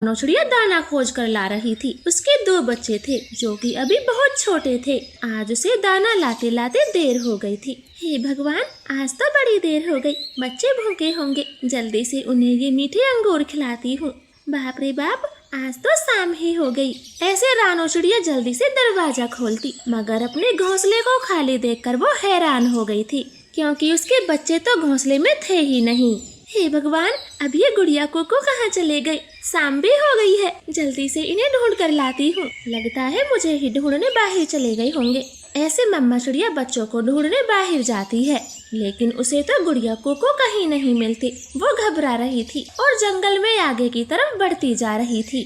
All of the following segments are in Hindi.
चिड़िया दाना खोज कर ला रही थी। उसके 2 बच्चे थे जो कि अभी बहुत छोटे थे। आज उसे दाना लाते लाते देर हो गई थी। हे भगवान, आज तो बड़ी देर हो गई। बच्चे भूखे होंगे, जल्दी से उन्हें ये मीठे अंगूर खिलाती हूँ। बाप रे बाप, आज तो शाम ही हो गई। ऐसे रानो चिड़िया जल्दी से दरवाजा खोलती, मगर अपने घोंसले को खाली देखकर वो हैरान हो गई थी, क्योंकि उसके बच्चे तो घोंसले में थे ही नहीं। हे भगवान, अब ये गुड़िया कोको कहाँ चले गए? शाम भी हो गई है, जल्दी से इन्हें ढूंढ कर लाती हूँ। लगता है मुझे ही ढूंढने बाहर चले गए होंगे। ऐसे मम्मा चिड़िया बच्चों को ढूंढने बाहर जाती है, लेकिन उसे तो गुड़िया कोको कहीं नहीं मिलती। वो घबरा रही थी और जंगल में आगे की तरफ बढ़ती जा रही थी।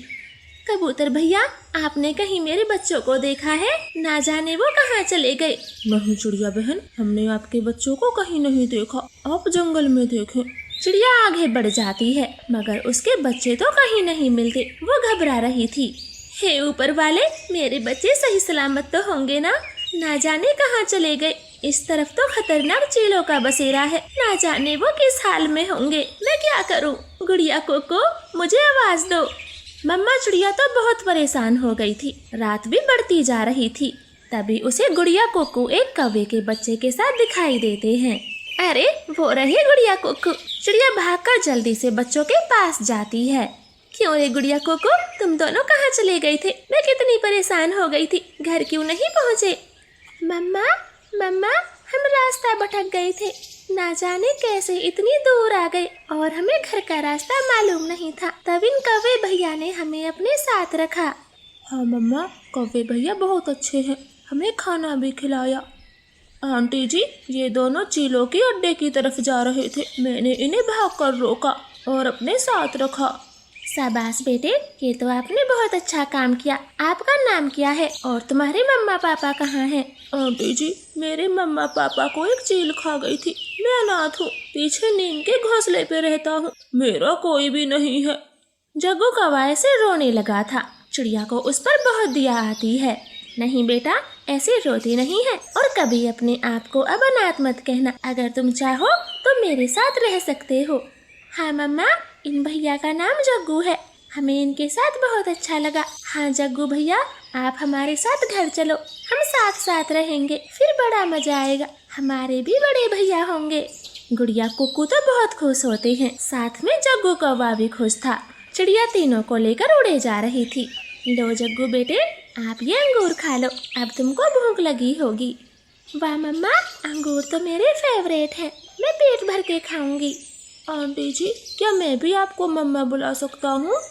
कबूतर भैया, आपने कहीं मेरे बच्चों को देखा है? ना जाने वो कहाँ चले गए। नहीं चिड़िया बहन, हमने आपके बच्चों को कहीं नहीं देखा, आप जंगल में देखे। चिड़िया आगे बढ़ जाती है, मगर उसके बच्चे तो कहीं नहीं मिलते। वो घबरा रही थी। हे ऊपर वाले, मेरे बच्चे सही सलामत तो होंगे ना जाने कहाँ चले गए। इस तरफ तो खतरनाक चीलों का बसेरा है, ना जाने वो किस हाल में होंगे। मैं क्या करूं? गुड़िया कोको, मुझे आवाज दो। मम्मा चिड़िया तो बहुत परेशान हो गई थी। रात भी बढ़ती जा रही थी। तभी उसे गुड़िया कोको एक कौवे के बच्चे के साथ दिखाई देते हैं। अरे वो रहे गुड़िया कोको। चिड़िया भागकर जल्दी से बच्चों के पास जाती है। क्यों रे गुड़िया कोको, तुम दोनों कहाँ चले गए थे? मैं कितनी परेशान हो गई थी, घर क्यों नहीं पहुँचे? मम्मा, हम रास्ता भटक गए थे। ना जाने कैसे इतनी दूर आ गए और हमें घर का रास्ता मालूम नहीं था। तब इन कौवे भैया ने हमें अपने साथ रखा। हाँ मम्मा, कौवे भैया बहुत अच्छे हैं, हमें खाना भी खिलाया। आंटी जी, ये दोनों चीलों के अड्डे की तरफ जा रहे थे। मैंने इन्हें भागकर रोका और अपने साथ रखा। शाबाश बेटे, ये तो आपने बहुत अच्छा काम किया। आपका नाम क्या है और तुम्हारे मम्मा पापा कहाँ हैं? आंटी जी, मेरे मम्मा पापा को एक चील खा गई थी। मैं अनाथ हूँ, पीछे नीम के घोंसले पे रहता हूँ। मेरा कोई भी नहीं है। जग्गू कौवा ऐसे रोने लगा था। चिड़िया को उस पर बहुत दया आती है। नहीं बेटा, ऐसे रोती नहीं है और कभी अपने आप को अब अनाथ मत कहना। अगर तुम चाहो तो मेरे साथ रह सकते हो। हाँ मम्मा, इन भैया का नाम जग्गू है, हमें इनके साथ बहुत अच्छा लगा। हाँ जग्गू भैया, आप हमारे साथ घर चलो, हम साथ साथ रहेंगे, फिर बड़ा मजा आएगा। हमारे भी बड़े भैया होंगे। गुड़िया कुक्कू तो बहुत खुश होते हैं, साथ में जग्गू कौवा भी खुश था। चिड़िया तीनों को लेकर उड़े जा रही थी। लो जग्गू बेटे, आप ये अंगूर खा लो, अब तुमको भूख लगी होगी। वाह मम्मा, अंगूर तो मेरे फेवरेट है, मैं पेट भर के खाऊंगी। आंटी जी, क्या मैं भी आपको मम्मा बुला सकता हूँ?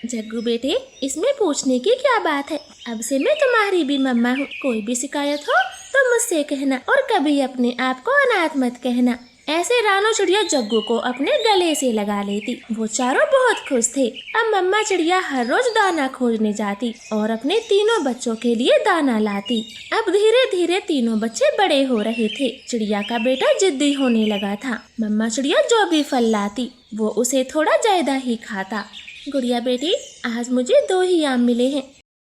जग्गू बेटे, इसमें पूछने की क्या बात है? अब से मैं तुम्हारी भी मम्मा हूँ। कोई भी शिकायत हो तो मुझसे कहना और कभी अपने आप को अनाथ मत कहना। ऐसे रानो चिड़िया जग्गू को अपने गले से लगा लेती। वो चारों बहुत खुश थे। अब मम्मा चिड़िया हर रोज दाना खोजने जाती और अपने तीनों बच्चों के लिए दाना लाती। अब धीरे धीरे तीनों बच्चे बड़े हो रहे थे। चिड़िया का बेटा जिद्दी होने लगा था। मम्मा चिड़िया जो भी फल लाती वो उसे थोड़ा ज्यादा ही खाता। गुड़िया बेटी, आज मुझे 2 ही आम मिले हैं,